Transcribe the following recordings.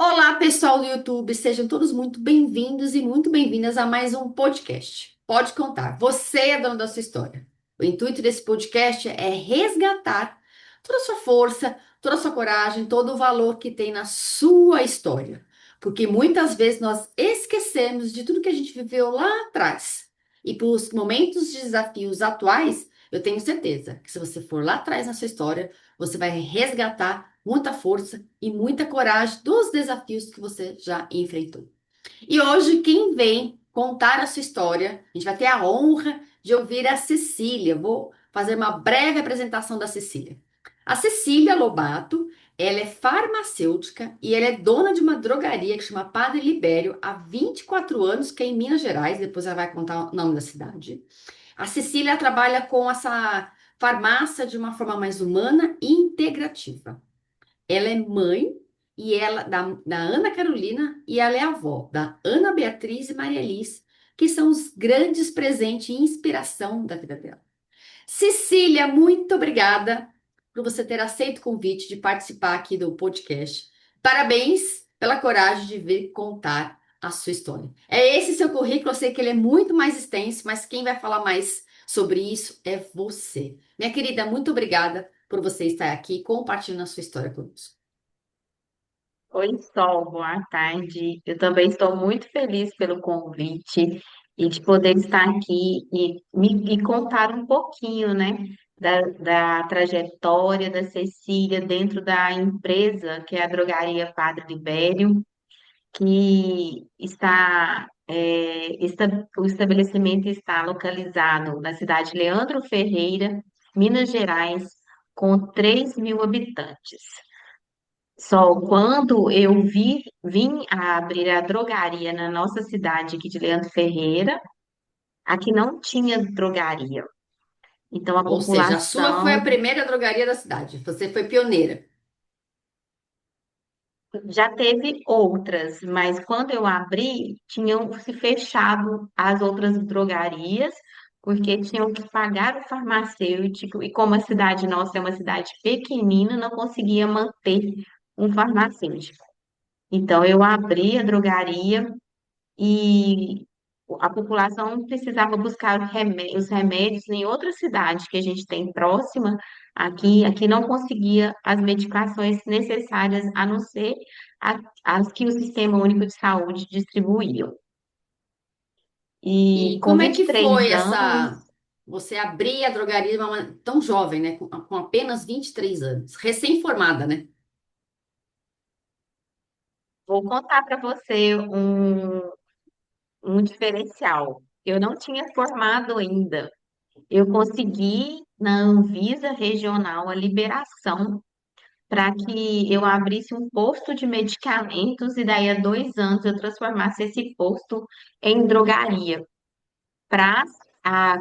Olá, pessoal do YouTube, sejam todos muito bem-vindos e muito bem-vindas a mais um podcast. Pode contar, você é dono da sua história. O intuito desse podcast é resgatar toda a sua força, toda a sua coragem, todo o valor que tem na sua história. Porque muitas vezes nós esquecemos de tudo que a gente viveu lá atrás. E para os momentos de desafios atuais, eu tenho certeza que se você for lá atrás na sua história, você vai resgatar muita força e muita coragem dos desafios que você já enfrentou. E hoje, quem vem contar a sua história, a gente vai ter a honra de ouvir a Cecília. Vou fazer uma breve apresentação da Cecília. A Cecília Lobato, ela é farmacêutica e ela é dona de uma drogaria que chama Padre Libério há 24 anos, que é em Minas Gerais. Depois ela vai contar o nome da cidade. A Cecília trabalha com essa farmácia de uma forma mais humana e integrativa. Ela é mãe e ela da Ana Carolina e ela é avó da Ana Beatriz e Maria Liz, que são os grandes presentes e inspiração da vida dela. Cecília, muito obrigada por você ter aceito o convite de participar aqui do podcast. Parabéns pela coragem de vir contar a sua história. É esse seu currículo, eu sei que ele é muito mais extenso, mas quem vai falar mais sobre isso é você. Minha querida, muito obrigada por você estar aqui compartilhando a sua história conosco. Oi, Sol, boa tarde. Eu também estou muito feliz pelo convite e de poder estar aqui e contar um pouquinho, né, da trajetória da Cecília dentro da empresa, que é a Drogaria Padre Libério, que o estabelecimento está localizado na cidade de Leandro Ferreira, Minas Gerais, com 3.000 habitantes. Só quando vim a abrir a drogaria na nossa cidade aqui de Leandro Ferreira, aqui não tinha drogaria. Então a Ou seja, a sua foi população a primeira drogaria da cidade. Você foi pioneira. já teve outras, mas quando eu abri, tinham se fechado as outras drogarias, porque tinham que pagar o farmacêutico, e como a cidade nossa é uma cidade pequenina, não conseguia manter um farmacêutico. Então eu abri a drogaria e a população precisava buscar os remédios em outra cidade que a gente tem próxima. Aqui não conseguia as medicações necessárias, a não ser as que o Sistema Único de Saúde distribuía. E E com como é vinte e que três foi anos, essa. Você abrir a drogaria de uma tão jovem, né? Com apenas 23 anos. Recém-formada, né? vou contar para você um diferencial. Eu não tinha formado ainda. Eu consegui, na Anvisa Regional, a liberação para que eu abrisse um posto de medicamentos e daí a 2 anos eu transformasse esse posto em drogaria para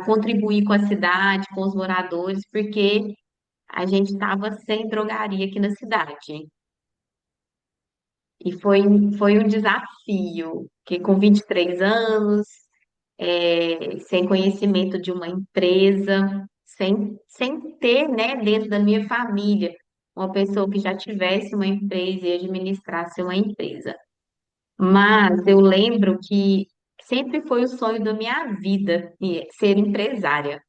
contribuir com a cidade, com os moradores, porque a gente estava sem drogaria aqui na cidade. E foi um desafio, que com 23 anos, sem conhecimento de uma empresa, sem ter, né, dentro da minha família, uma pessoa que já tivesse uma empresa e administrasse uma empresa. Mas eu lembro que sempre foi o sonho da minha vida ser empresária.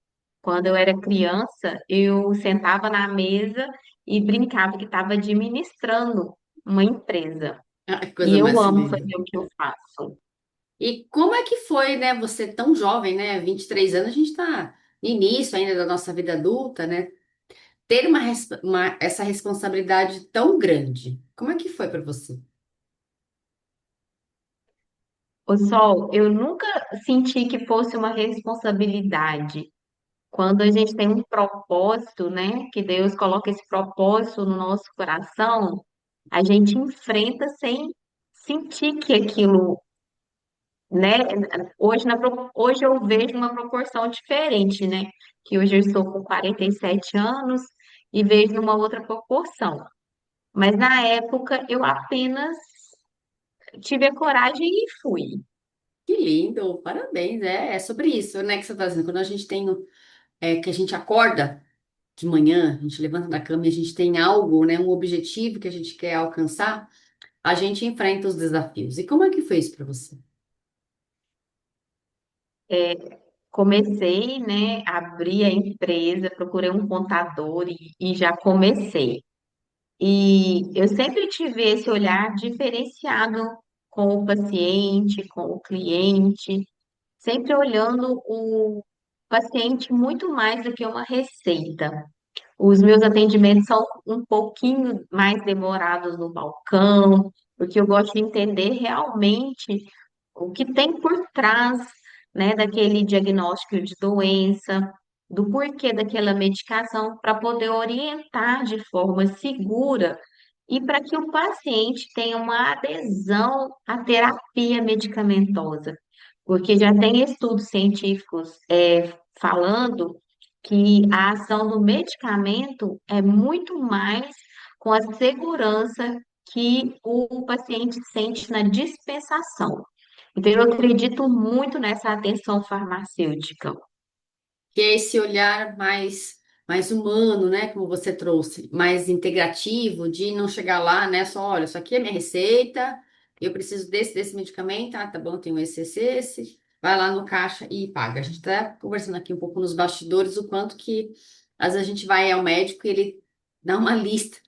Quando eu era criança, eu sentava na mesa e brincava que estava administrando uma empresa. Ah, que E coisa eu mais amo linda. fazer o que eu faço. E como é que foi, né? Você tão jovem, né? 23 anos, a gente tá no início ainda da nossa vida adulta, né? Ter essa responsabilidade tão grande. Como é que foi para você? O Sol, eu nunca senti que fosse uma responsabilidade. Quando a gente tem um propósito, né, que Deus coloca esse propósito no nosso coração, a gente enfrenta sem sentir que aquilo, né, hoje eu vejo uma proporção diferente, né, que hoje eu estou com 47 anos e vejo uma outra proporção. Mas na época eu apenas tive a coragem e fui. Que lindo, parabéns. É sobre isso, né? Que você está dizendo. Quando a gente tem, que a gente acorda de manhã, a gente levanta da cama e a gente tem algo, né? Um objetivo que a gente quer alcançar. a gente enfrenta os desafios. E como é que foi isso para você? Comecei, né, abri a empresa, procurei um contador e já comecei. E eu sempre tive esse olhar diferenciado com o paciente, com o cliente, sempre olhando o paciente muito mais do que uma receita. Os meus atendimentos são um pouquinho mais demorados no balcão, porque eu gosto de entender realmente o que tem por trás, né, daquele diagnóstico de doença, do porquê daquela medicação, para poder orientar de forma segura e para que o paciente tenha uma adesão à terapia medicamentosa. Porque já tem estudos científicos falando que a ação do medicamento é muito mais com a segurança que o paciente sente na dispensação. Então, eu acredito muito nessa atenção farmacêutica. Que é esse olhar mais humano, né, como você trouxe, mais integrativo, de não chegar lá, né, só, olha, isso aqui é minha receita, eu preciso desse medicamento, ah, tá bom, eu tenho esse, vai lá no caixa e paga. A gente tá conversando aqui um pouco nos bastidores, o quanto que às vezes a gente vai ao médico e ele dá uma lista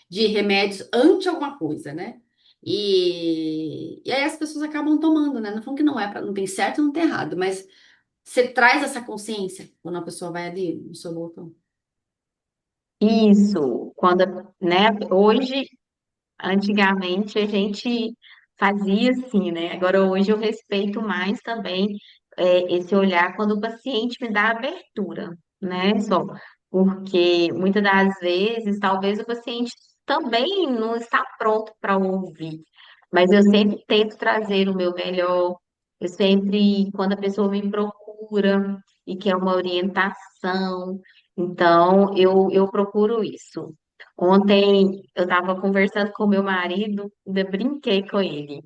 de remédios ante alguma coisa, né? E aí as pessoas acabam tomando, né? Não falando que não é, não tem certo e não tem errado, mas você traz essa consciência quando a pessoa vai ali no seu balcão. Isso, quando, né, hoje, antigamente, a gente fazia assim, né? Agora, hoje, eu respeito mais também esse olhar quando o paciente me dá abertura, né? Só porque muitas das vezes, talvez o paciente também não está pronto para ouvir, mas eu sempre tento trazer o meu melhor. Eu sempre, quando a pessoa me procura e quer uma orientação, então eu procuro isso. Ontem eu estava conversando com meu marido, ainda brinquei com ele.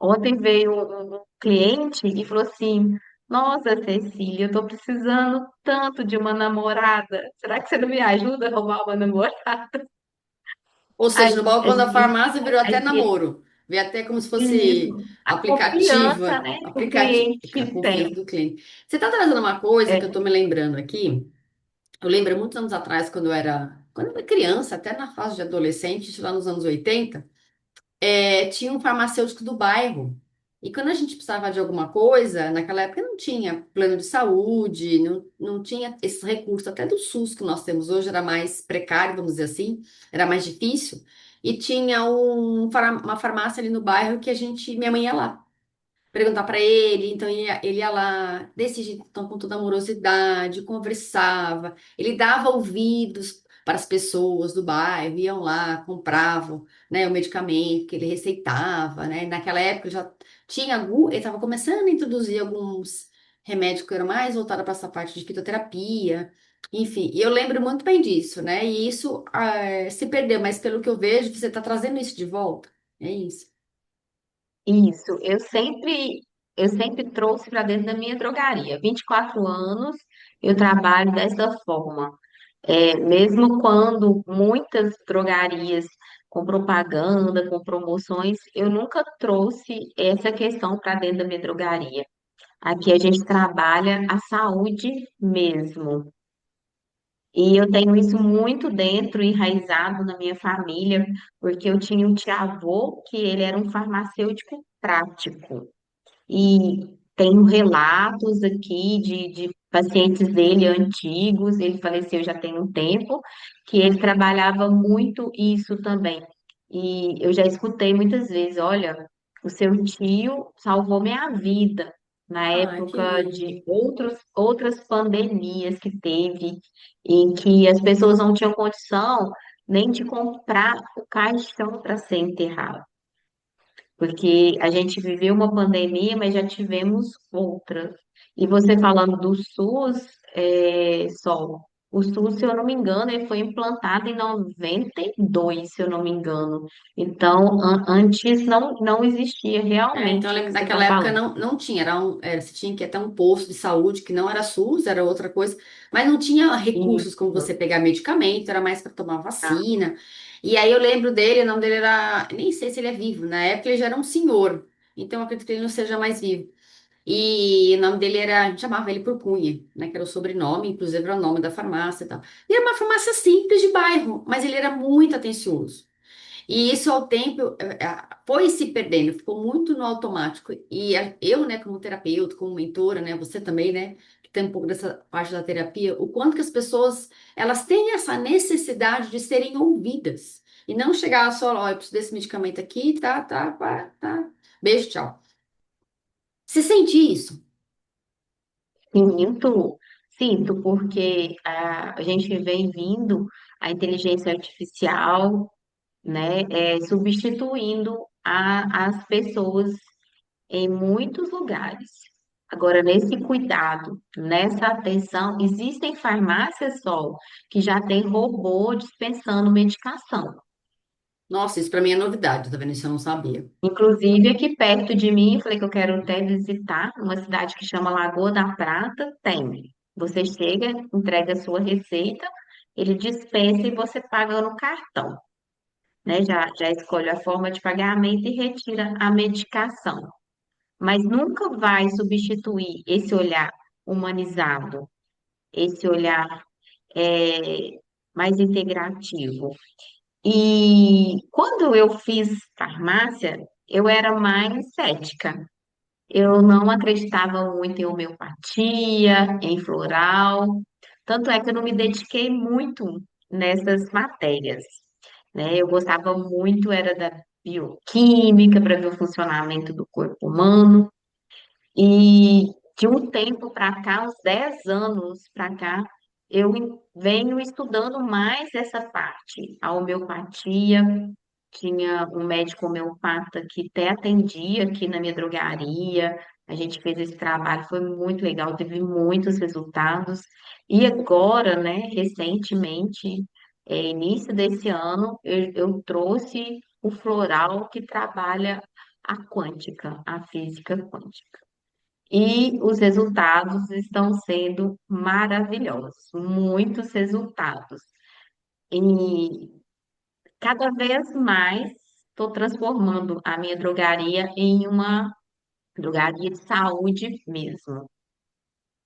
Ontem veio um cliente e falou assim: Nossa, Cecília, eu estou precisando tanto de uma namorada. Será que você não me ajuda a arrumar uma namorada? Ou Aí seja, no balcão da farmácia virou a até gente, namoro. Vê até como se fosse isso, a confiança, aplicativa, né, que o aplicativo, a cliente confiança tem. do cliente. Você está trazendo uma coisa que eu É, estou me lembrando aqui. Eu lembro muitos anos atrás, quando eu era criança, até na fase de adolescente, isso lá nos anos 80. Tinha um farmacêutico do bairro. E quando a gente precisava de alguma coisa, naquela época não tinha plano de saúde, não tinha esse recurso, até do SUS que nós temos hoje era mais precário, vamos dizer assim, era mais difícil. E tinha uma farmácia ali no bairro que minha mãe ia lá perguntar para ele, então ele ia lá, desse jeito, então, com toda amorosidade, conversava, ele dava ouvidos para as pessoas do bairro, iam lá, compravam, né, o medicamento que ele receitava, né, naquela época já tinha, ele estava começando a introduzir alguns remédios que eram mais voltados para essa parte de fitoterapia, enfim, e eu lembro muito bem disso, né, e isso se perdeu, mas pelo que eu vejo, você está trazendo isso de volta, é isso. isso, eu sempre trouxe para dentro da minha drogaria. 24 anos eu trabalho dessa forma. Mesmo quando muitas drogarias com propaganda, com promoções, eu nunca trouxe essa questão para dentro da minha drogaria. Aqui a gente trabalha a saúde mesmo. E eu tenho isso muito dentro, enraizado na minha família, porque eu tinha um tio-avô que ele era um farmacêutico prático. E tenho relatos aqui de pacientes dele antigos, ele faleceu já tem um tempo, que ele trabalhava muito isso também. E eu já escutei muitas vezes, olha, o seu tio salvou minha vida na Ah, que época de lindo. outras pandemias que teve, em que as pessoas não tinham condição nem de comprar o caixão para ser enterrado. Porque a gente viveu uma pandemia, mas já tivemos outras. E você falando do SUS, Sol. O SUS, se eu não me engano, ele foi implantado em 92, se eu não me engano. Então, antes não existia Então, eu realmente o lembro que você naquela está época falando. não tinha, você tinha que ir até um posto de saúde que não era SUS, era outra coisa, mas não tinha recursos como Isso, você pegar medicamento, era mais para tomar tá? vacina. E aí eu lembro dele, o nome dele era, nem sei se ele é vivo, na época ele já era um senhor, então eu acredito que ele não seja mais vivo. E o nome dele era, a gente chamava ele por Cunha, né, que era o sobrenome, inclusive era o nome da farmácia e tal. E era uma farmácia simples de bairro, mas ele era muito atencioso. E isso ao tempo foi se perdendo, ficou muito no automático. E eu, né, como terapeuta, como mentora, né, você também, né, que tem um pouco dessa parte da terapia, o quanto que as pessoas, elas têm essa necessidade de serem ouvidas. E não chegar só, ó, eu preciso desse medicamento aqui, tá. Beijo, tchau. Você sente isso? Sinto, sinto, porque a gente vem vindo a inteligência artificial, né, substituindo as pessoas em muitos lugares. Agora, nesse cuidado, nessa atenção, existem farmácias só que já tem robô dispensando medicação. Nossa, isso pra mim é novidade, tá vendo? Isso eu não sabia. Inclusive, aqui perto de mim, falei que eu quero até visitar uma cidade que chama Lagoa da Prata, tem. Você chega, entrega a sua receita, ele dispensa e você paga no cartão, né? Já escolhe a forma de pagamento e retira a medicação. Mas nunca vai substituir esse olhar humanizado, esse olhar é, mais integrativo. E quando eu fiz farmácia, eu era mais cética. Eu não acreditava muito em homeopatia, em floral. Tanto é que eu não me dediquei muito nessas matérias, né? Eu gostava muito, era da bioquímica, para ver o funcionamento do corpo humano. E de um tempo para cá, uns 10 anos para cá, venho estudando mais essa parte, a homeopatia. Tinha um médico homeopata que até atendia aqui na minha drogaria. A gente fez esse trabalho, foi muito legal, teve muitos resultados. E agora, né, recentemente, início desse ano, eu trouxe o floral que trabalha a quântica, a física quântica. E os resultados estão sendo maravilhosos, muitos resultados. E cada vez mais estou transformando a minha drogaria em uma drogaria de saúde mesmo.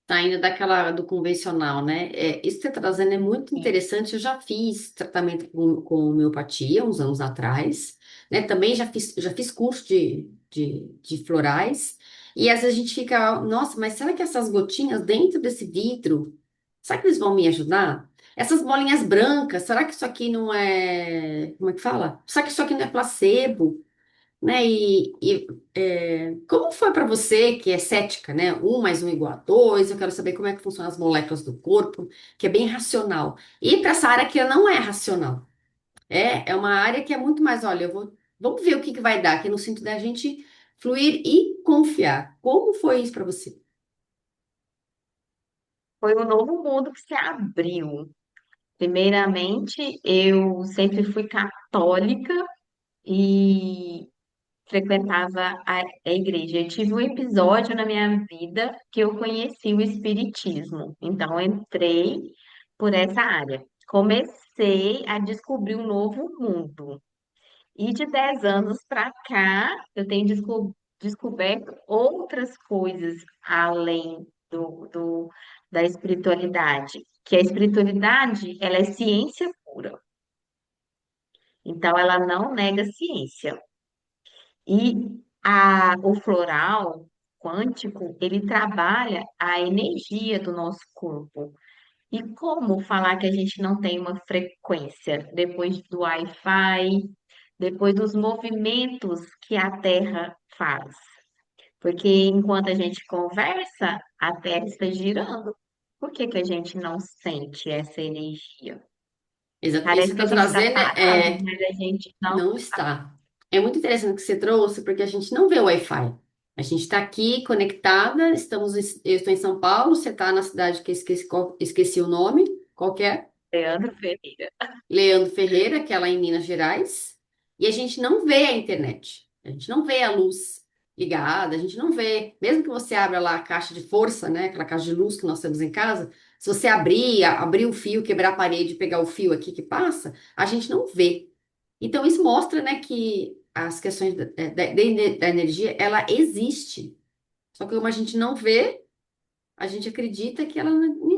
Saindo daquela do convencional, né? Isso que você está trazendo é muito E interessante. Eu já fiz tratamento com homeopatia uns anos atrás, né? Também já fiz curso de florais. E às vezes a gente fica, nossa, mas será que essas gotinhas dentro desse vidro, será que eles vão me ajudar? Essas bolinhas brancas, será que isso aqui não é, como é que fala? Será que isso aqui não é placebo? Né? Como foi para você, que é cética, né? Um mais um igual a dois, eu quero saber como é que funcionam as moléculas do corpo, que é bem racional. E para essa área que não é racional. É uma área que é muito mais, olha, vamos ver o que que vai dar, que é no sentido da gente fluir e confiar. Como foi isso para você? foi um novo mundo que se abriu. Primeiramente, eu sempre fui católica e frequentava a igreja. Eu tive um episódio na minha vida que eu conheci o espiritismo. Então, eu entrei por essa área. Comecei a descobrir um novo mundo. E de 10 anos para cá, eu tenho descoberto outras coisas além da espiritualidade. Que a espiritualidade, ela é ciência pura. Então, ela não nega ciência. E o floral quântico, ele trabalha a energia do nosso corpo. E como falar que a gente não tem uma frequência depois do Wi-Fi, depois dos movimentos que a Terra faz? Porque enquanto a gente conversa, a Terra está girando. Por que que a gente não sente essa energia? Exato. Isso Parece que que eu a estou gente está trazendo parado, mas a gente não. não está. É muito interessante o que você trouxe, porque a gente não vê o Wi-Fi. A gente está aqui conectada, eu estou em São Paulo, você está na cidade que eu esqueci o nome. Qual que é? Leandro Ferreira. Leandro Ferreira, que é lá em Minas Gerais, e a gente não vê a internet, a gente não vê a luz ligada, a gente não vê, mesmo que você abra lá a caixa de força, né, aquela caixa de luz que nós temos em casa, se você abrir o fio, quebrar a parede, pegar o fio aqui que passa, a gente não vê. Então isso mostra, né, que as questões da energia, ela existe. Só que como a gente não vê, a gente acredita que ela,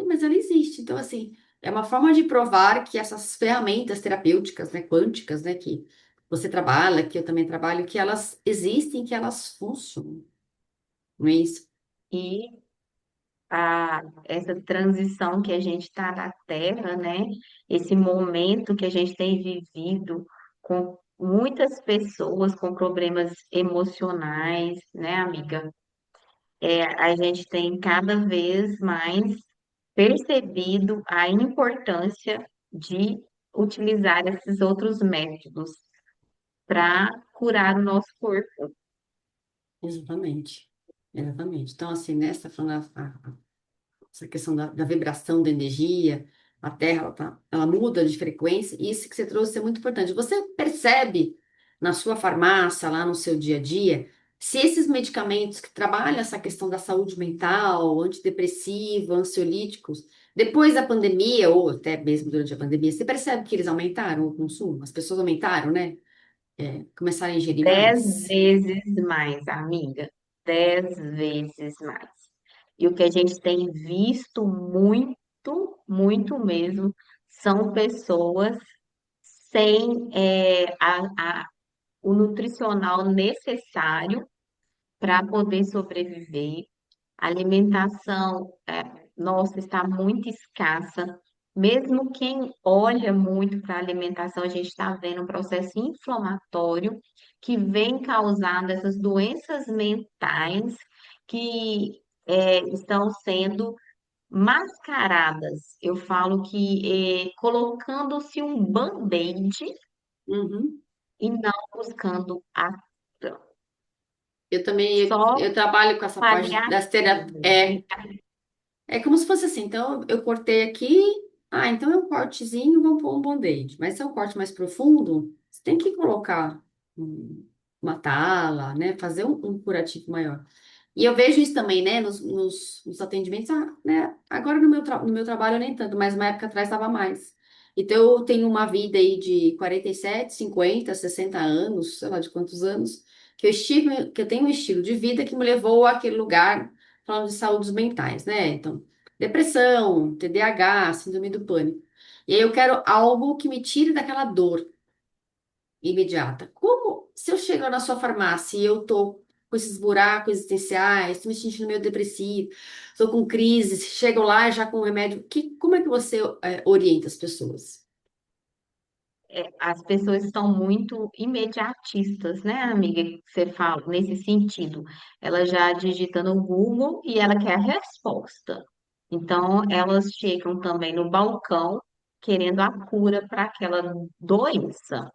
mas ela existe. Então, assim, é uma forma de provar que essas ferramentas terapêuticas, né, quânticas, né, que você trabalha, que eu também trabalho, que elas existem, que elas funcionam. Não é isso? E essa transição que a gente está na Terra, né? Esse momento que a gente tem vivido com muitas pessoas com problemas emocionais, né, amiga? A gente tem cada vez mais percebido a importância de utilizar esses outros métodos para curar o nosso corpo. Exatamente. Exatamente. Então, assim, nessa falando essa questão da vibração da energia, a Terra, ela muda de frequência, e isso que você trouxe é muito importante. Você percebe na sua farmácia, lá no seu dia a dia, se esses medicamentos que trabalham essa questão da saúde mental, antidepressivo, ansiolíticos, depois da pandemia, ou até mesmo durante a pandemia, você percebe que eles aumentaram o consumo? As pessoas aumentaram, né? Começaram a ingerir 10 mais? vezes mais, amiga, 10 vezes mais. E o que a gente tem visto muito, muito mesmo, são pessoas sem o nutricional necessário para poder sobreviver. A alimentação, nossa, está muito escassa. Mesmo quem olha muito para a alimentação, a gente está vendo um processo inflamatório que vem causando essas doenças mentais que estão sendo mascaradas. Eu falo que colocando-se um band-aid Uhum. e não buscando a cura. Eu também, Só eu trabalho com essa parte das terapias. paliativo. É como se fosse assim, então eu cortei aqui, então é um cortezinho, vamos pôr um band-aid. Mas se é um corte mais profundo, você tem que colocar uma tala, né? Fazer um curativo maior. E eu vejo isso também, né, nos atendimentos, né? Agora no meu trabalho nem tanto, mas uma época atrás estava mais. Então eu tenho uma vida aí de 47, 50, 60 anos, sei lá de quantos anos, que eu tenho um estilo de vida que me levou àquele lugar falando de saúdes mentais, né? Então, depressão, TDAH, síndrome do pânico. E aí eu quero algo que me tire daquela dor imediata. Como se eu chego na sua farmácia e eu tô com esses buracos existenciais, tô me sentindo meio depressivo, tô com crise, chego lá já com remédio, como é que você orienta as pessoas? As pessoas estão muito imediatistas, né, amiga? Que você fala nesse sentido. Ela já digita no Google e ela quer a resposta. Então, elas chegam também no balcão querendo a cura para aquela doença.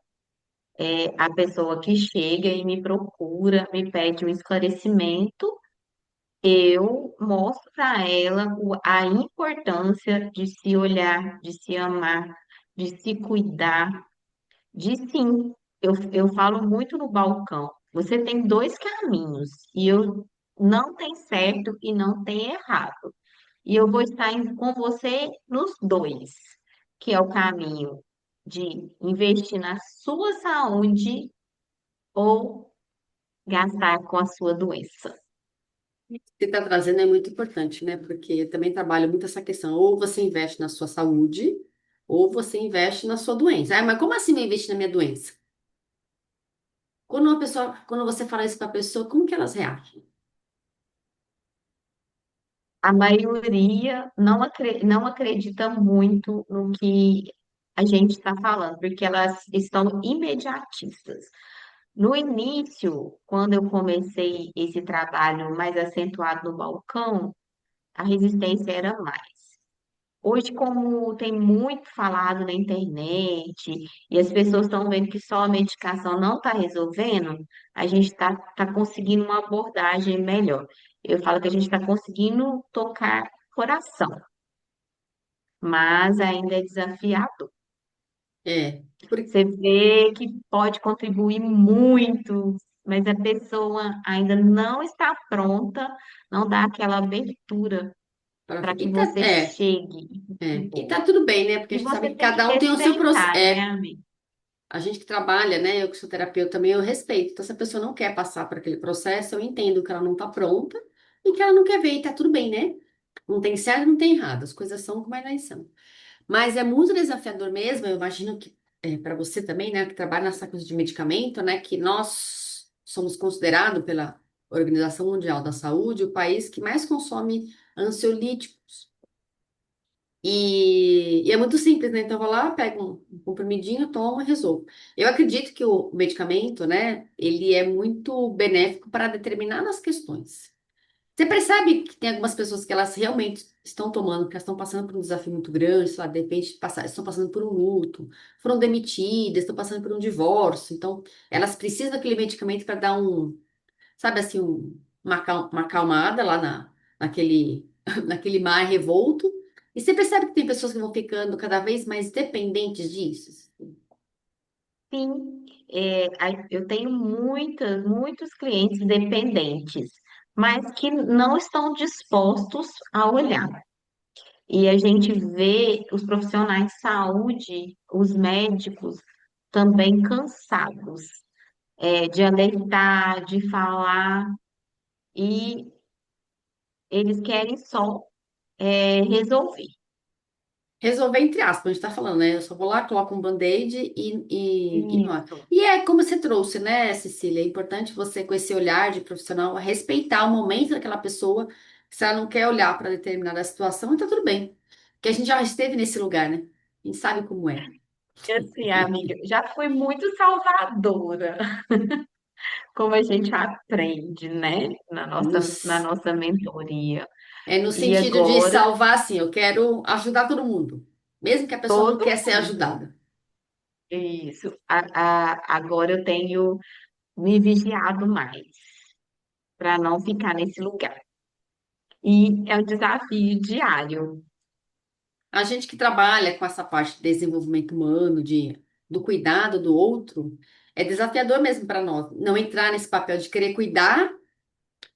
A pessoa que chega e me procura, me pede um esclarecimento, eu mostro para ela a importância de se olhar, de se amar, de se cuidar, de sim. Eu falo muito no balcão. Você tem dois caminhos e eu não tem certo e não tem errado. E eu vou estar com você nos dois, que é o caminho de investir na sua saúde ou gastar com a sua doença. Você está trazendo é muito importante, né? Porque eu também trabalho muito essa questão. Ou você investe na sua saúde, ou você investe na sua doença. Mas como assim eu investir na minha doença? Quando você fala isso para a pessoa, como que elas reagem? A maioria não acredita muito no que a gente está falando, porque elas estão imediatistas. No início, quando eu comecei esse trabalho mais acentuado no balcão, a resistência era mais. Hoje, como tem muito falado na internet e as pessoas estão vendo que só a medicação não está resolvendo, a gente tá conseguindo uma abordagem melhor. Eu falo que a gente está conseguindo tocar coração. mas ainda é desafiador. É, Você vê que pode contribuir muito, mas a pessoa ainda não está pronta, não dá aquela abertura para que e tá, você chegue e e tá contribua. tudo bem, né? Porque a E gente sabe você que tem que cada um tem o seu processo. respeitar, né, amiga? A gente que trabalha, né? Eu que sou terapeuta também, eu respeito. Então, se a pessoa não quer passar por aquele processo, eu entendo que ela não tá pronta e que ela não quer ver, e tá tudo bem, né? Não tem certo, não tem errado. As coisas são como elas são. Mas é muito desafiador mesmo. Eu imagino que para você também, né, que trabalha nessa coisa de medicamento, né, que nós somos considerados pela Organização Mundial da Saúde o país que mais consome ansiolíticos. E é muito simples, né? Então, eu vou lá, pego um comprimidinho, tomo e resolvo. Eu acredito que o medicamento, né, ele é muito benéfico para determinadas questões. Você percebe que tem algumas pessoas que elas realmente estão tomando, que elas estão passando por um desafio muito grande, sei lá, de repente estão passando por um luto, foram demitidas, estão passando por um divórcio, então elas precisam daquele medicamento para dar sabe assim, uma acalmada lá naquele, naquele mar revolto. E você percebe que tem pessoas que vão ficando cada vez mais dependentes disso? Sim, eu tenho muitos clientes dependentes, mas que não estão dispostos a olhar. E a gente vê os profissionais de saúde, os médicos, também cansados, de alertar, de falar, e eles querem só, resolver. Resolver entre aspas, a gente tá falando, né? Eu só vou lá, coloco um band-aid e morre. Isso. E é como você trouxe, né, Cecília? É importante você, com esse olhar de profissional, respeitar o momento daquela pessoa. Se ela não quer olhar para determinada situação, tá tudo bem. Porque a gente já esteve nesse lugar, né? A gente sabe como é. E assim, amiga, já fui muito salvadora, como a gente aprende, né, na Nos, nossa mentoria. no E sentido de agora, salvar, assim, eu quero ajudar todo mundo. Mesmo que a pessoa não quer todo ser mundo. ajudada. Isso. Agora eu tenho me vigiado mais para não ficar nesse lugar. E é um desafio diário. A gente que trabalha com essa parte de desenvolvimento humano, do cuidado do outro, é desafiador mesmo para nós. Não entrar nesse papel de querer cuidar,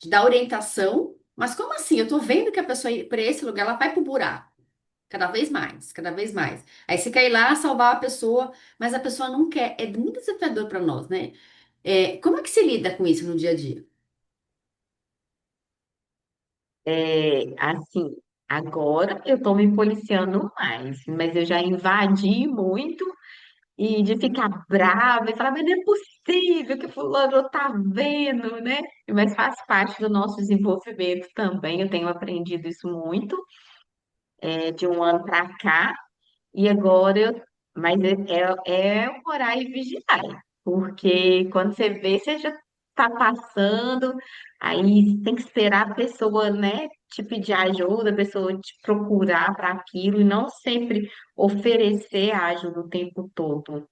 de dar orientação, mas como assim? Eu tô vendo que a pessoa para esse lugar, ela vai pro buraco. Cada vez mais, cada vez mais. Aí você quer ir lá salvar a pessoa, mas a pessoa não quer. É muito desafiador para nós, né? Como é que se lida com isso no dia a dia? Assim, agora eu estou me policiando mais, mas eu já invadi muito e de ficar brava e falar, mas não é possível que fulano tá vendo, né? Mas faz parte do nosso desenvolvimento também. Eu tenho aprendido isso muito, de um ano para cá. E agora mas orar e vigiar, porque quando você vê, você já está passando, aí tem que esperar a pessoa, né, te pedir ajuda, a pessoa te procurar para aquilo, e não sempre oferecer a ajuda o tempo todo.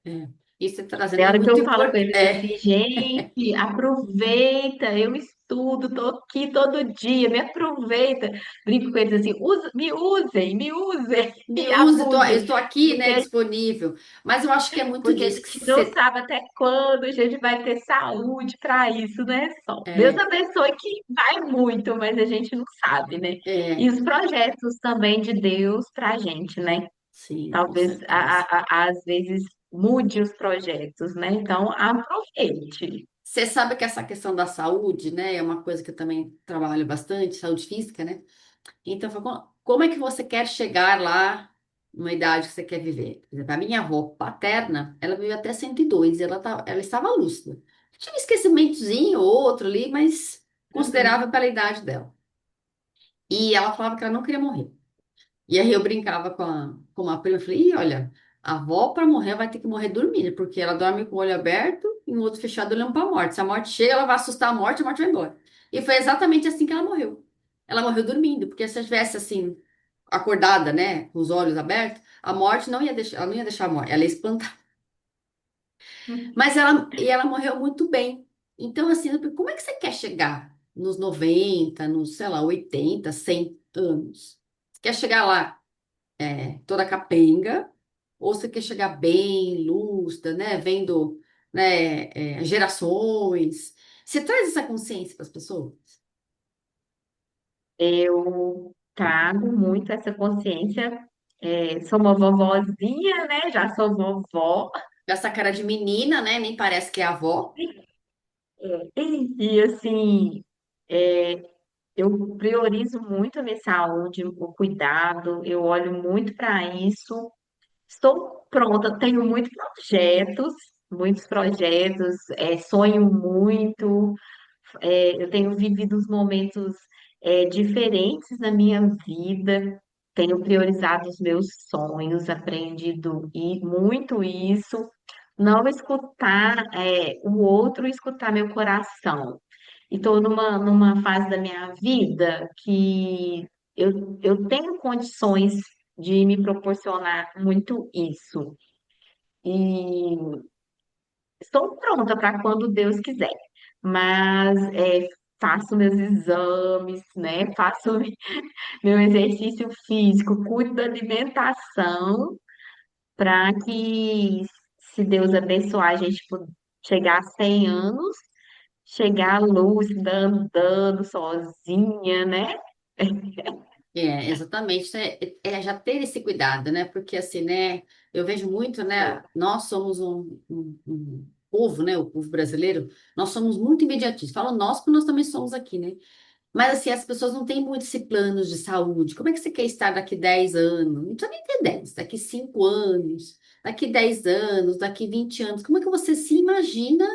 É, isso está trazendo Tem é hora que muito eu falo com importante. eles assim, gente, aproveita, eu estudo, tô aqui todo dia, me aproveita. Brinco com eles assim, me usem e Me use, eu abusem, estou aqui, né, porque, disponível. Mas eu acho que é muito porque a disso que gente não você. sabe até quando a gente vai ter saúde para isso, né, Sol? Deus É, abençoe que vai muito, mas a gente não sabe, né? E é, os projetos também de Deus para a gente, né? sim, com Talvez certeza. às vezes mude os projetos, né? Então aproveite. Você sabe que essa questão da saúde, né, é uma coisa que eu também trabalho bastante, saúde física, né? Então, como é que você quer chegar lá numa idade que você quer viver? Por exemplo, a minha avó paterna, ela viveu até 102 e ela estava lúcida. Tinha um esquecimentozinho ou outro ali, mas considerável Uhum. pela idade dela. E ela falava que ela não queria morrer. E aí eu brincava com uma prima, eu falei, Ih, olha, a avó para morrer vai ter que morrer dormindo, porque ela dorme com o olho aberto e o outro fechado olhando para a morte. Se a morte chega, ela vai assustar a morte vai embora. E foi exatamente assim que ela morreu. Ela morreu dormindo, porque se ela estivesse assim, acordada, né, com os olhos abertos, a morte não ia deixar, ela não ia deixar a morte, ela ia espantar. Mas ela morreu muito bem. Então, assim, como é que você quer chegar nos 90 nos, sei lá, 80 100 anos? Você quer chegar lá? toda capenga, ou você quer chegar bem, lúcida, né? Vendo, né, gerações. Você traz essa consciência para as pessoas? Eu trago muito essa consciência. Sou uma vovozinha, né? Já sou vovó. Essa cara de menina, né? Nem parece que é avó. E assim, é, eu priorizo muito a minha saúde, o cuidado, eu olho muito para isso. Estou pronta, tenho muitos projetos, sonho muito. Eu tenho vivido os momentos diferentes na minha vida, tenho priorizado os meus sonhos, aprendido muito isso, não escutar o outro, escutar meu coração. E estou numa fase da minha vida que eu tenho condições de me proporcionar muito isso. E estou pronta para quando Deus quiser. Mas faço meus exames, né? Faço meu exercício físico, cuido da alimentação para que, se Deus abençoar, a gente chegar a 100 anos, chegar lúcida, andando sozinha, né? Exatamente, né? Já ter esse cuidado, né? Porque assim, né? Eu vejo muito, né? Nós somos um povo, né? O povo brasileiro, nós somos muito imediatistas. Falo nós, porque nós também somos aqui, né? Mas assim, as pessoas não têm muito esse plano de saúde. Como é que você quer estar daqui 10 anos? Não precisa nem ter 10, daqui 5 anos, daqui 10 anos, daqui 20 anos. Como é que você se imagina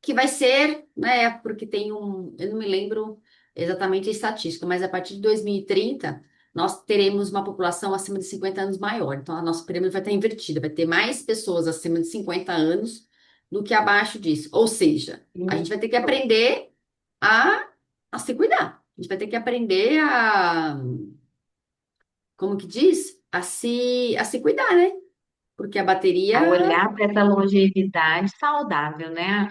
que vai ser, né? Porque tem eu não me lembro exatamente a estatística, mas a partir de 2030 nós teremos uma população acima de 50 anos maior. Então, a nossa pirâmide vai estar invertida, vai ter mais pessoas acima de 50 anos do que abaixo disso. Ou seja, a gente vai ter que Isso. aprender a, a se cuidar. A gente vai ter que aprender como que diz? A se cuidar, né? Porque a A bateria, olhar para essa longevidade saudável, né?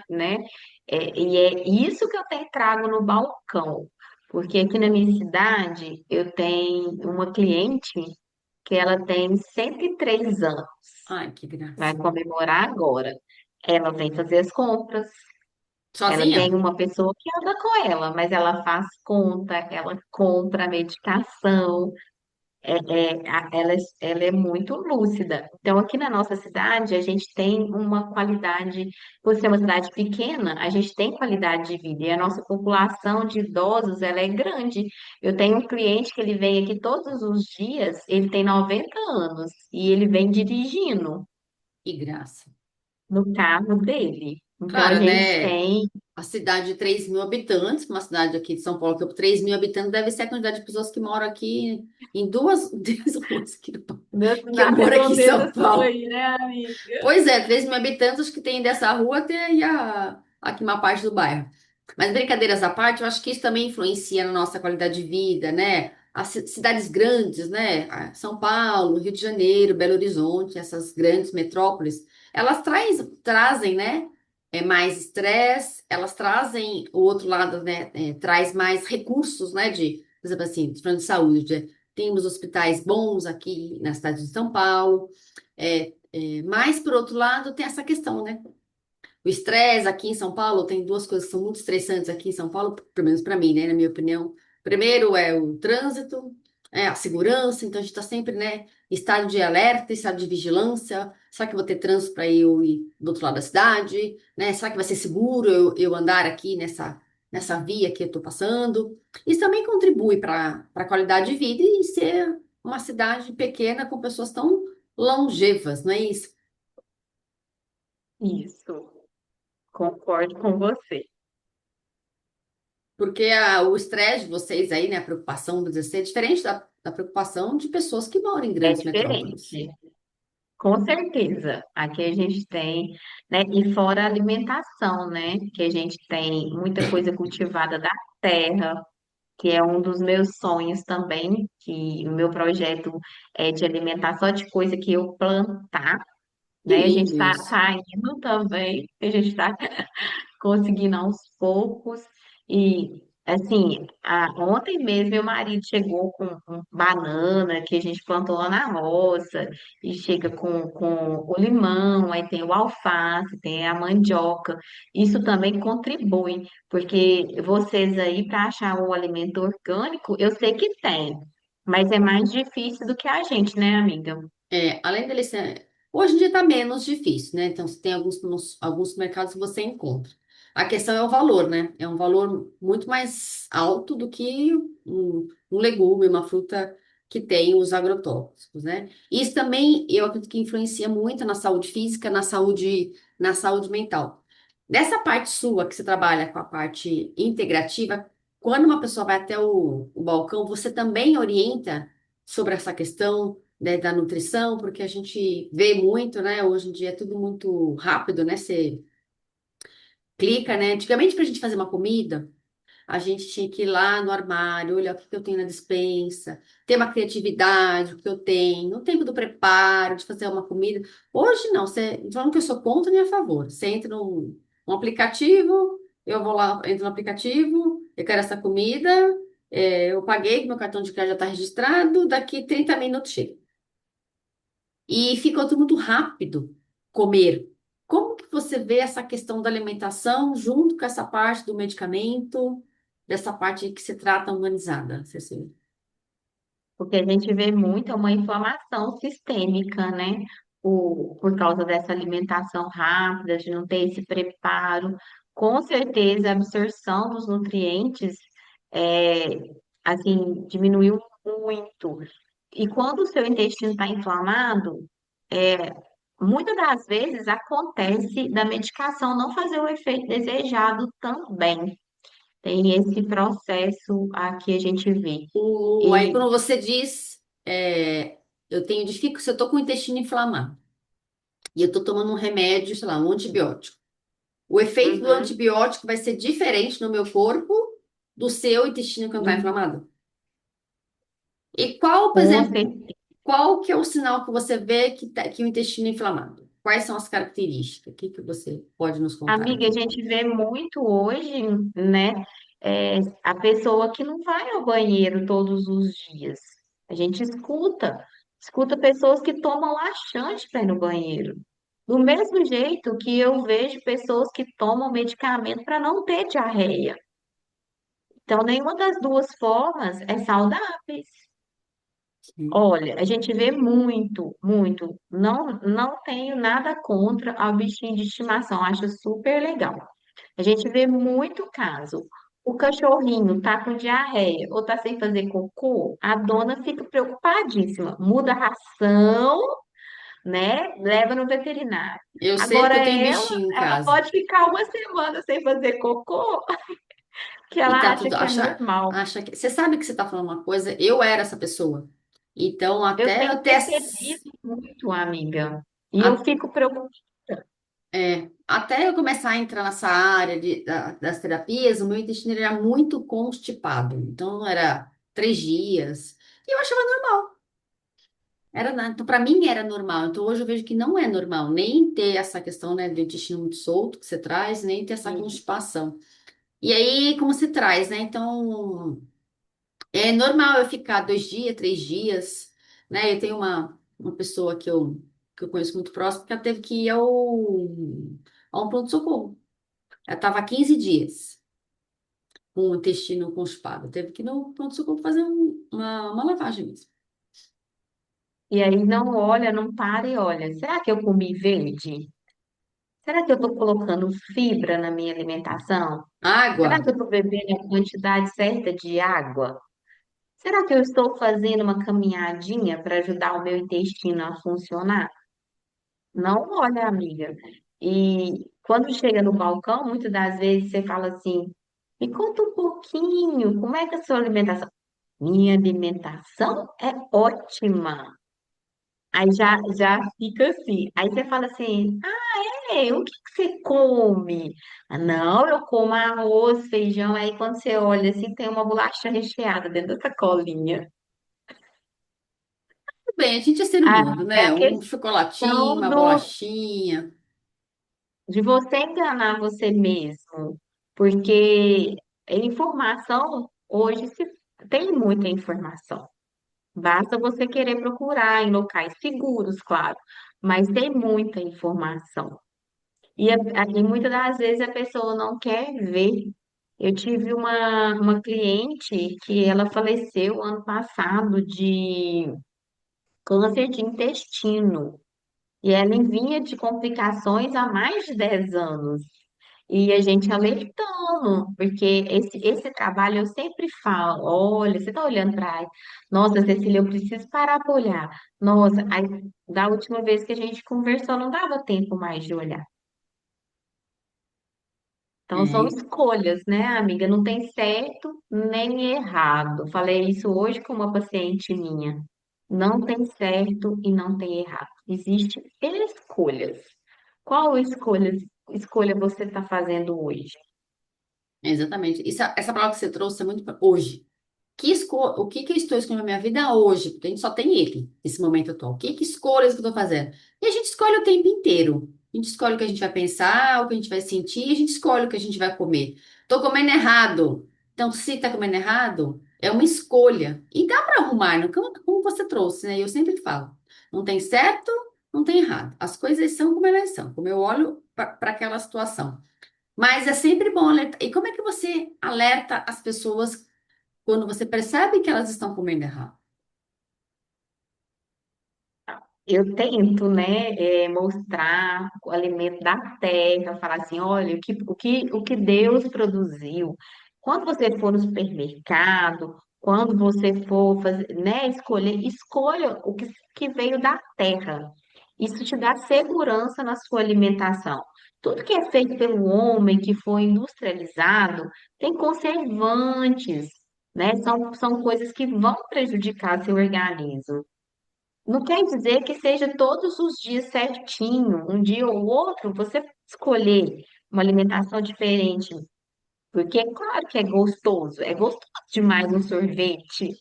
E é isso que eu tenho trago no balcão, porque aqui na minha cidade eu tenho uma cliente que ela tem 103 anos, ai, que vai graça. comemorar agora. Ela vem fazer as compras, ela tem Sozinha? uma pessoa que anda com ela, mas ela faz conta, ela compra a medicação, ela é muito lúcida. Então, aqui na nossa cidade, a gente tem uma qualidade, por ser uma cidade pequena, a gente tem qualidade de vida e a nossa população de idosos, ela é grande. Eu tenho um cliente que ele vem aqui todos os dias, ele tem 90 anos e ele vem dirigindo Que graça. no carro dele. Então, a Claro, gente né? tem, A cidade de 3 mil habitantes, uma cidade aqui de São Paulo que é 3 mil habitantes, deve ser a quantidade de pessoas que moram aqui em duas ruas aqui que eu na moro aqui em redondeza São sua Paulo. aí, né, amiga? Pois é, 3 mil habitantes, acho que tem dessa rua até aí aqui uma parte do bairro. Mas brincadeiras à parte, eu acho que isso também influencia na nossa qualidade de vida, né? As cidades grandes, né? São Paulo, Rio de Janeiro, Belo Horizonte, essas grandes metrópoles, elas trazem, né? Mais estresse, elas trazem o outro lado, né? Traz mais recursos, né? Por exemplo, assim, falando de saúde, né? Temos hospitais bons aqui na cidade de São Paulo. Mas, por outro lado, tem essa questão, né? O estresse aqui em São Paulo tem duas coisas que são muito estressantes aqui em São Paulo, pelo menos para mim, né? Na minha opinião. Primeiro é o trânsito, a segurança, então a gente está sempre, né? Estado de alerta, estado de vigilância. Será que eu vou ter trânsito para eu ir do outro lado da cidade? Né? Será que vai ser seguro eu andar aqui nessa via que eu estou passando? Isso também contribui para a qualidade de vida e ser uma cidade pequena com pessoas tão longevas, não é isso? Isso, concordo com você. Porque o estresse de vocês aí, né, a preocupação do 16 é diferente da preocupação de pessoas que moram em É grandes metrópoles. diferente. Com certeza, aqui a gente tem, né? E fora a alimentação, né? Que a gente tem muita coisa cultivada da terra, que é um dos meus sonhos também, que o meu projeto é de alimentar só de coisa que eu plantar, Que né? A gente lindo está isso. indo também, a gente está conseguindo aos poucos. Assim, ontem mesmo meu marido chegou com banana que a gente plantou lá na roça, e chega com o limão, aí tem o alface, tem a mandioca. Isso também contribui, porque vocês aí, para achar o alimento orgânico, eu sei que tem, mas é mais difícil do que a gente, né, amiga? Além dele ser. Hoje em dia está menos difícil, né? Então, você tem alguns mercados que você encontra. A questão é o valor, né? É um valor muito mais alto do que um legume, uma fruta que tem os agrotóxicos, né? Isso também, eu acredito que influencia muito na saúde física, na saúde mental. Nessa parte sua, que você trabalha com a parte integrativa, quando uma pessoa vai até o balcão, você também orienta sobre essa questão, né, da nutrição, porque a gente vê muito, né? Hoje em dia é tudo muito rápido, né? Você clica, né? Antigamente, para a gente fazer uma comida, a gente tinha que ir lá no armário, olhar o que que eu tenho na despensa, ter uma criatividade, o que eu tenho, o tempo do preparo, de fazer uma comida. Hoje não, você, falando que eu sou contra nem a favor. Você entra num aplicativo, eu vou lá, entro no aplicativo, eu quero essa comida, eu paguei, meu cartão de crédito já está registrado, daqui 30 minutos chega. E ficou tudo muito rápido comer. Como que você vê essa questão da alimentação junto com essa parte do medicamento, dessa parte que se trata humanizada, Cecília? Porque a gente vê muito uma inflamação sistêmica, né? Por causa dessa alimentação rápida, de não ter esse preparo. Com certeza, a absorção dos nutrientes, é, assim, diminuiu muito. E quando o seu intestino está inflamado, é, muitas das vezes acontece da medicação não fazer o efeito desejado também. Tem esse processo aqui a gente vê. Aí E quando você diz, eu tenho dificuldade, se eu tô com o intestino inflamado e eu tô tomando um remédio, sei lá, um antibiótico, o efeito do Uhum. antibiótico vai ser diferente no meu corpo do seu intestino que não está inflamado? E qual, por Com exemplo, certeza. qual que é o sinal que você vê que o intestino é inflamado? Quais são as características? O que que você pode nos contar Amiga, a aqui? gente vê muito hoje, né, a pessoa que não vai ao banheiro todos os dias. A gente escuta pessoas que tomam laxante para ir no banheiro. Do mesmo jeito que eu vejo pessoas que tomam medicamento para não ter diarreia. Então, nenhuma das duas formas é saudável. Sim. Olha, a gente vê muito, muito. Não tenho nada contra ao bichinho de estimação, acho super legal. A gente vê muito caso. O cachorrinho tá com diarreia ou tá sem fazer cocô, a dona fica preocupadíssima. Muda a ração, né? Leva no veterinário. Eu sei Agora porque eu tenho ela, bichinho em ela casa. pode ficar uma semana sem fazer cocô, que E ela tá acha tudo, que é acha, normal. acha que. Você sabe que você tá falando uma coisa? Eu era essa pessoa. Então, Eu até, tenho até, percebido muito, amiga. E eu a- fico preocupada. até eu começar a entrar nessa área das terapias, o meu intestino era muito constipado. Então, era 3 dias. E eu achava normal. Então, para mim era normal. Então, hoje eu vejo que não é normal nem ter essa questão, né, do intestino muito solto que você traz, nem ter essa constipação. E aí, como se traz, né? Então, é normal eu ficar 2 dias, 3 dias, né? Eu tenho uma pessoa que eu conheço muito próximo que ela teve que ir a um pronto-socorro. Ela estava 15 dias com o intestino constipado. Teve que ir no pronto-socorro fazer uma lavagem mesmo. E aí não olha, não para e olha. Será que eu comi verde? Será que eu estou colocando fibra na minha alimentação? Será que Água, eu estou bebendo a quantidade certa de água? Será que eu estou fazendo uma caminhadinha para ajudar o meu intestino a funcionar? Não olha, amiga. E quando chega no balcão, muitas das vezes você fala assim: me conta um pouquinho, como é que é a sua alimentação? Minha alimentação é ótima. Aí já fica assim. Aí você fala assim: o que que você come? Ah, não, eu como arroz, feijão. Aí quando você olha assim, tem uma bolacha recheada dentro da sacolinha. tudo bem, a gente é ser Ah, humano, é né? a Um chocolatinho, questão uma bolachinha. de você enganar você mesmo. Porque Informação, hoje se tem muita informação. Basta você querer procurar em locais seguros, claro, mas tem muita informação. E muitas das vezes a pessoa não quer ver. Eu tive uma cliente que ela faleceu ano passado de câncer de intestino. E ela vinha de complicações há mais de 10 anos. E a gente alertando, porque esse trabalho eu sempre falo, olha, você está olhando para, nossa, Cecília, eu preciso parar para olhar. Nossa, aí, da última vez que a gente conversou, não dava tempo mais de olhar. Então, são É, escolhas, né, amiga? Não tem certo nem errado. Falei isso hoje com uma paciente minha. Não tem certo e não tem errado. Existem escolhas. Qual escolha você está fazendo hoje? exatamente. Essa palavra que você trouxe é muito hoje. O que que eu estou escolhendo na minha vida hoje? Porque a gente só tem ele, nesse momento atual. Que escolhas que eu estou fazendo? E a gente escolhe o tempo inteiro. A gente escolhe o que a gente vai pensar, o que a gente vai sentir, a gente escolhe o que a gente vai comer. Estou comendo errado. Então, se está comendo errado, é uma escolha. E dá para arrumar, não? Como você trouxe, né? Eu sempre falo. Não tem certo, não tem errado. As coisas são como elas são, como eu olho para aquela situação. Mas é sempre bom alertar. E como é que você alerta as pessoas quando você percebe que elas estão comendo errado? Eu tento, né, mostrar o alimento da terra, falar assim, olha, o que Deus produziu. Quando você for no supermercado, quando você for fazer, né, escolha que veio da terra. Isso te dá segurança na sua alimentação. Tudo que é feito pelo homem, que foi industrializado, tem conservantes, né? São coisas que vão prejudicar seu organismo. Não quer dizer que seja todos os dias certinho, um dia ou outro, você escolher uma alimentação diferente, porque é claro que é gostoso demais um sorvete,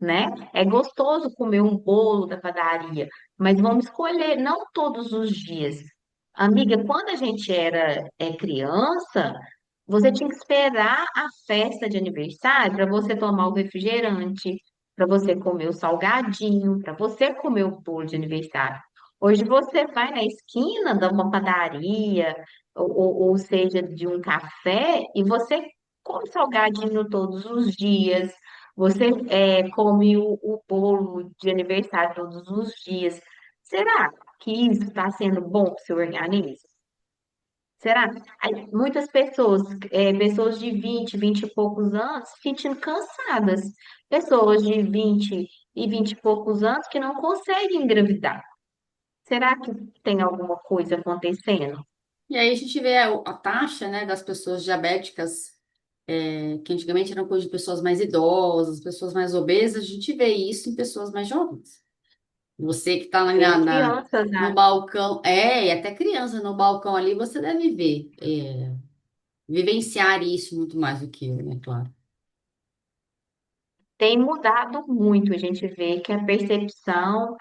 né? É gostoso comer um bolo da padaria, mas vamos escolher, não todos os dias. Amiga, quando a gente era criança, você tinha que esperar a festa de aniversário para você tomar o refrigerante, para você comer o salgadinho, para você comer o bolo de aniversário. Hoje você vai na esquina de uma padaria, ou seja, de um café, e você come salgadinho todos os dias, você come o bolo de aniversário todos os dias. Será que isso está sendo bom para o seu organismo? Será? Aí, muitas pessoas, pessoas de 20 e poucos anos, se sentindo cansadas. Pessoas de 20 e 20 e poucos anos que não conseguem engravidar. Será que tem alguma coisa acontecendo? E aí a gente vê a taxa, né, das pessoas diabéticas, que antigamente eram coisa de pessoas mais idosas, pessoas mais obesas, a gente vê isso em pessoas mais jovens. Você que está lá Tem crianças, no né? balcão, e até criança no balcão ali, você deve ver, vivenciar isso muito mais do que eu, né, claro. Tem mudado muito. A gente vê que a percepção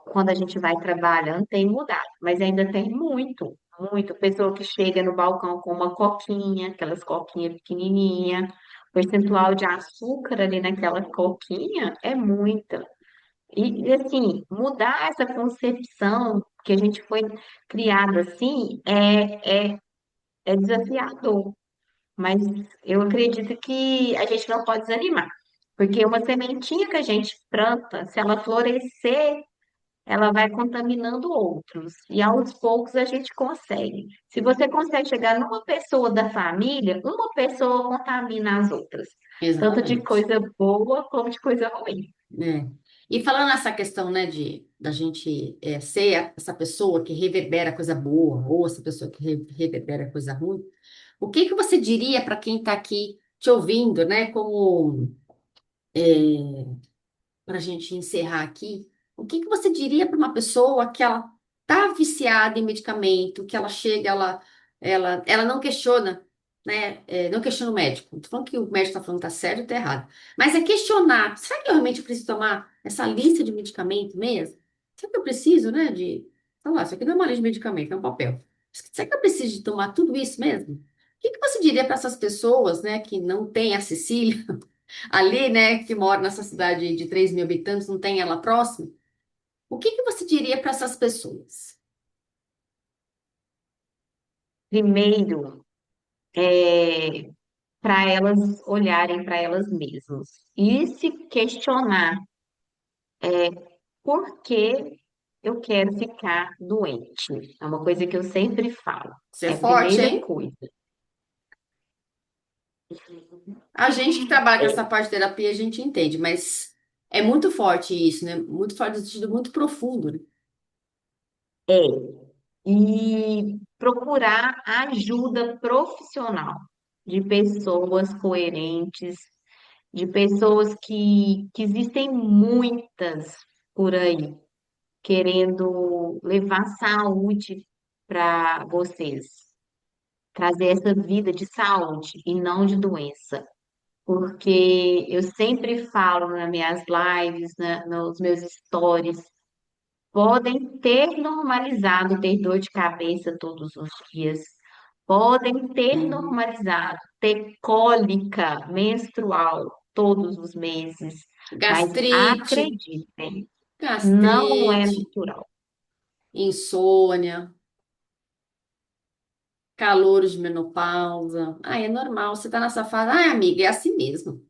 quando a gente vai trabalhando tem mudado, mas ainda tem muito, muito. Pessoa que chega no balcão com uma coquinha, aquelas coquinhas pequenininha, o percentual de açúcar ali naquela coquinha é muita. Assim, mudar essa concepção que a gente foi criado assim é desafiador. Mas eu acredito que a gente não pode desanimar, porque uma sementinha que a gente planta, se ela florescer, ela vai contaminando outros. E aos poucos a gente consegue. Se você consegue chegar numa pessoa da família, uma pessoa contamina as outras, tanto de Exatamente. coisa boa como de coisa ruim. É. E falando nessa questão, né, da gente ser essa pessoa que reverbera coisa boa ou essa pessoa que reverbera coisa ruim, o que que você diria para quem está aqui te ouvindo, né, como para a gente encerrar aqui, o que que você diria para uma pessoa que ela tá viciada em medicamento, que ela chega, ela não questiona, né? Não questiona o médico. Não tô falando que o médico está falando que tá certo ou tá errado. Mas é questionar, será que eu realmente preciso tomar essa lista de medicamento mesmo? Será que eu preciso, né, sei lá, isso aqui não é uma lista de medicamento, é um papel. Será que eu preciso de tomar tudo isso mesmo? O que você diria para essas pessoas, né, que não têm a Cecília ali, né, que mora nessa cidade de 3 mil habitantes, não tem ela próxima? O que você diria para essas pessoas? Primeiro, é, para elas olharem para elas mesmas e se questionar por que eu quero ficar doente. É uma coisa que eu sempre falo. Você é É a forte, primeira hein? coisa. A gente que trabalha com essa É, parte de terapia, a gente entende, mas é muito forte isso, né? Muito forte no sentido muito profundo, né? é. E procurar ajuda profissional de pessoas coerentes, de pessoas que existem muitas por aí, querendo levar saúde para vocês, trazer essa vida de saúde e não de doença. Porque eu sempre falo nas minhas lives, nos meus stories, podem ter normalizado ter dor de cabeça todos os dias, podem ter Uhum. normalizado ter cólica menstrual todos os meses, mas Gastrite, acreditem, não é gastrite, natural. insônia, calor de menopausa. Ah, é normal, você tá nessa fase. Ah, amiga, é assim mesmo.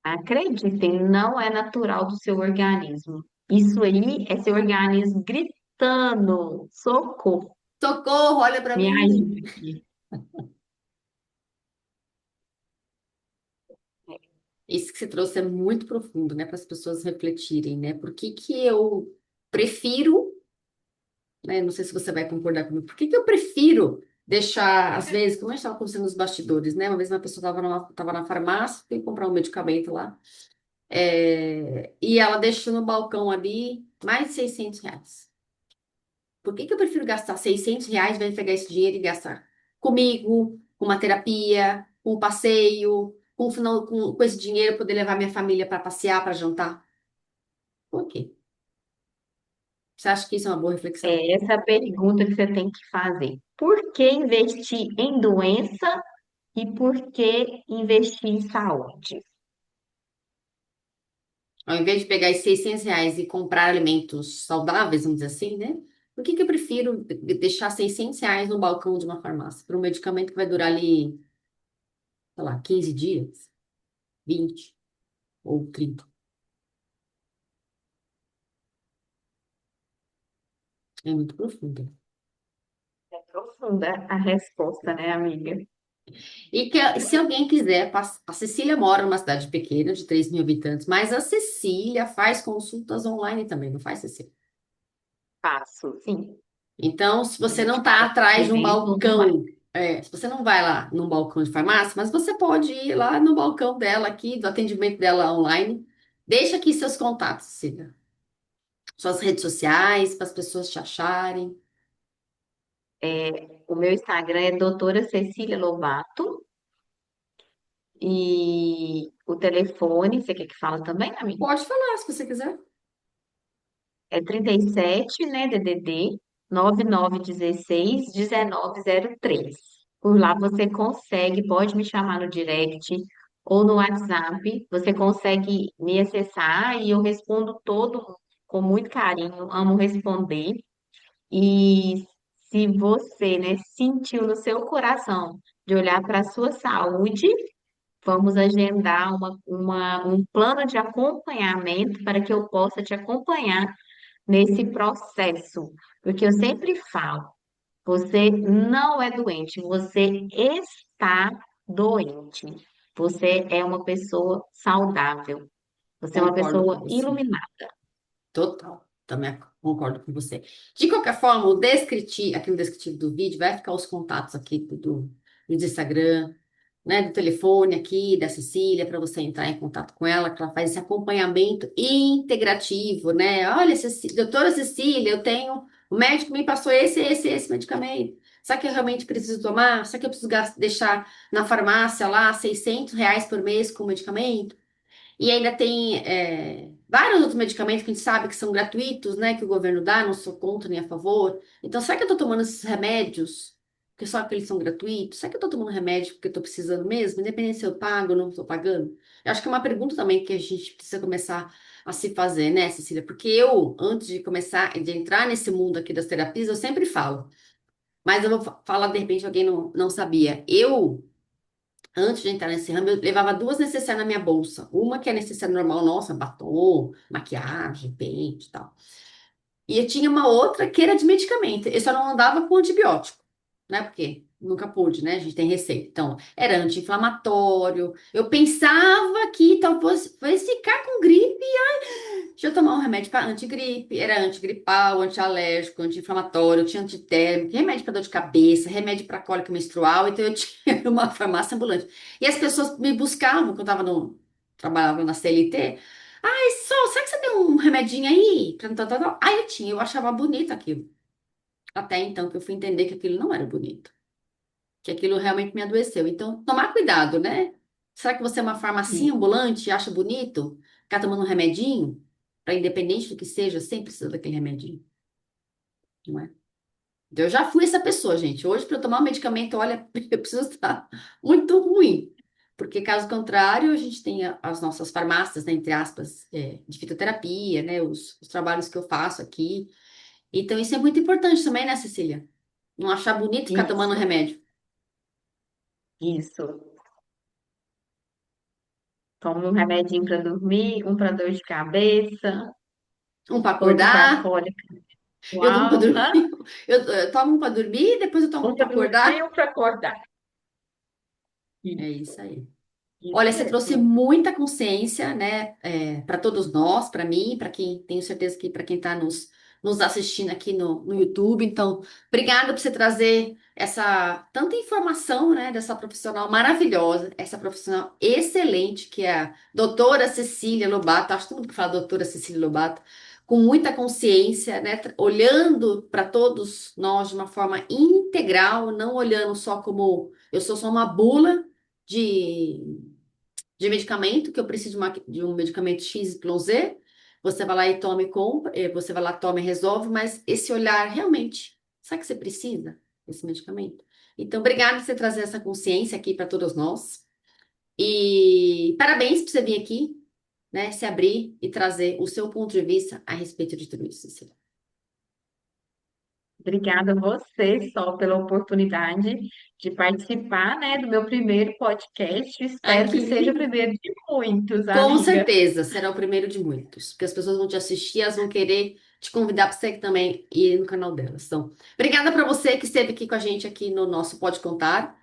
Acreditem, não é natural do seu organismo. Isso aí é seu organismo gritando, socorro, Socorro, olha pra me mim. ajude aqui. Isso que você trouxe é muito profundo, né, para as pessoas refletirem, né? Por que que eu prefiro, né? Não sei se você vai concordar comigo. Por que que eu prefiro deixar, às vezes, como a gente estava conversando nos bastidores, né? Uma vez uma pessoa estava na farmácia, foi comprar um medicamento lá, e ela deixou no balcão ali mais de R$ 600. Por que que eu prefiro gastar R$ 600 ao invés de pegar esse dinheiro e gastar comigo, com uma terapia, com um passeio, com, com esse dinheiro eu poder levar minha família para passear, para jantar? Por quê? Você acha que isso é uma boa reflexão? É essa a pergunta que você tem que fazer. Por que investir em doença e por que investir em saúde? Ao invés de pegar esses R$ 600 e comprar alimentos saudáveis, vamos dizer assim, né? Por que que eu prefiro deixar R$ 600 no balcão de uma farmácia para um medicamento que vai durar ali, sei lá, 15 dias, 20 ou 30? É muito profundo. É profunda a resposta, né, amiga? E que se alguém quiser, a Cecília mora numa cidade pequena, de 3 mil habitantes, mas a Cecília faz consultas online também, não faz, Cecília? Passo, sim. Então, se você não está 24 atrás de por um mês online. balcão, se você não vai lá num balcão de farmácia, mas você pode ir lá no balcão dela aqui, do atendimento dela online. Deixa aqui seus contatos, Cecília. Suas redes sociais, para as pessoas te acharem. O meu Instagram é doutora Cecília Lobato e o telefone, você quer que fala também, amiga? Pode falar, se você quiser. É 37, né, DDD 9916-1903. Por lá você consegue, pode me chamar no direct ou no WhatsApp, você consegue me acessar e eu respondo todo com muito carinho, amo responder. E se você, né, sentiu no seu coração de olhar para a sua saúde, vamos agendar um plano de acompanhamento para que eu possa te acompanhar nesse processo. Porque eu sempre falo, você não é doente, você está doente. Você é uma pessoa saudável. Você é uma Concordo com pessoa você. iluminada. Total, também concordo com você. De qualquer forma, o descritivo, aqui no descritivo do vídeo, vai ficar os contatos aqui do Instagram, né, do telefone aqui da Cecília, para você entrar em contato com ela, que ela faz esse acompanhamento integrativo, né? Olha, doutora Cecília, eu tenho, o médico me passou esse medicamento. Será que eu realmente preciso tomar? Será que eu preciso deixar na farmácia lá R$ 600 por mês com o medicamento? E ainda tem vários outros medicamentos que a gente sabe que são gratuitos, né? Que o governo dá, não sou contra nem a favor. Então, será que eu estou tomando esses remédios porque só que eles são gratuitos? Será que eu tô tomando remédio porque eu tô precisando mesmo, independente se eu pago ou não tô pagando? Eu acho que é uma pergunta também que a gente precisa começar a se fazer, né, Cecília? Porque eu, antes de começar, de entrar nesse mundo aqui das terapias, eu sempre falo, mas eu vou falar, de repente, alguém não sabia. Eu, antes de entrar nesse ramo, eu levava duas necessárias na minha bolsa. Uma que é necessária normal, nossa, batom, maquiagem, pente e tal. E eu tinha uma outra que era de medicamento. Eu só não andava com antibiótico, né? Porque nunca pude, né? A gente tem receita. Então, era anti-inflamatório. Eu pensava que talvez fosse ficar com gripe. Deixa eu tomar um remédio para antigripe. Era antigripal, antialérgico, anti-inflamatório, tinha antitérmico, remédio para dor de cabeça, remédio para cólica menstrual. Então, eu tinha uma farmácia ambulante. E as pessoas me buscavam quando eu tava no, trabalhava na CLT. Ai, Sol, será que você tem um remedinho aí? Pra tal, tal, tal? Aí eu tinha, eu achava bonito aquilo. Até então que eu fui entender que aquilo não era bonito. Que aquilo realmente me adoeceu. Então, tomar cuidado, né? Será que você é uma farmacinha Isso, ambulante e acha bonito ficar tomando um remedinho? Para independente do que seja, sempre precisa daquele remedinho, não é? Então, eu já fui essa pessoa, gente. Hoje, para eu tomar um medicamento, olha, eu preciso estar muito ruim. Porque, caso contrário, a gente tem as nossas farmácias, né, entre aspas, de fitoterapia, né, os trabalhos que eu faço aqui. Então, isso é muito importante também, né, Cecília? Não achar bonito ficar tomando isso, remédio. isso. Tomo um remedinho para dormir, um para dor de cabeça, Um para outro para acordar, cólica eu tomo para menstrual, hã? dormir. Eu tomo um para dormir, depois eu tomo Um um para para dormir e acordar. um para acordar. É Isso, isso aí. Olha, isso você trouxe mesmo. muita consciência, né, para todos nós, para mim, para quem, tenho certeza que para quem está nos assistindo aqui no YouTube. Então, obrigada por você trazer essa tanta informação, né, dessa profissional maravilhosa, essa profissional excelente, que é a doutora Cecília Lobato. Acho que todo mundo que fala doutora Cecília Lobato, com muita consciência, né, olhando para todos nós de uma forma integral, não olhando só como eu sou só uma bula de medicamento, que eu preciso de um medicamento X, Y, Z, você vai lá e toma e compra, você vai lá, toma e resolve, mas esse olhar realmente, sabe que você precisa desse medicamento? Então, obrigada por você trazer essa consciência aqui para todos nós. E parabéns por você vir aqui, né, se abrir e trazer o seu ponto de vista a respeito de tudo isso, Cecília. Obrigada a você só pela oportunidade de participar, né, do meu primeiro podcast. Ai, Espero que que seja o lindo! primeiro de muitos, Com amiga. certeza, será o primeiro de muitos, porque as pessoas vão te assistir, elas vão querer te convidar para você também ir no canal delas. Então, obrigada para você que esteve aqui com a gente aqui no nosso Pode Contar.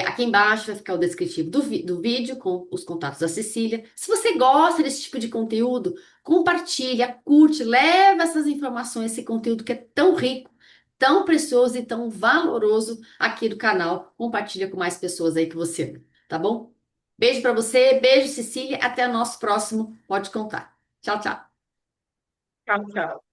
Aqui embaixo vai ficar o descritivo do vídeo com os contatos da Cecília. Se você gosta desse tipo de conteúdo, compartilha, curte, leva essas informações, esse conteúdo que é tão rico, tão precioso e tão valoroso aqui do canal. Compartilha com mais pessoas aí que você ama, tá bom? Beijo pra você, beijo, Cecília. Até o nosso próximo Pode Contar. Tchau, tchau. Tchau, tchau.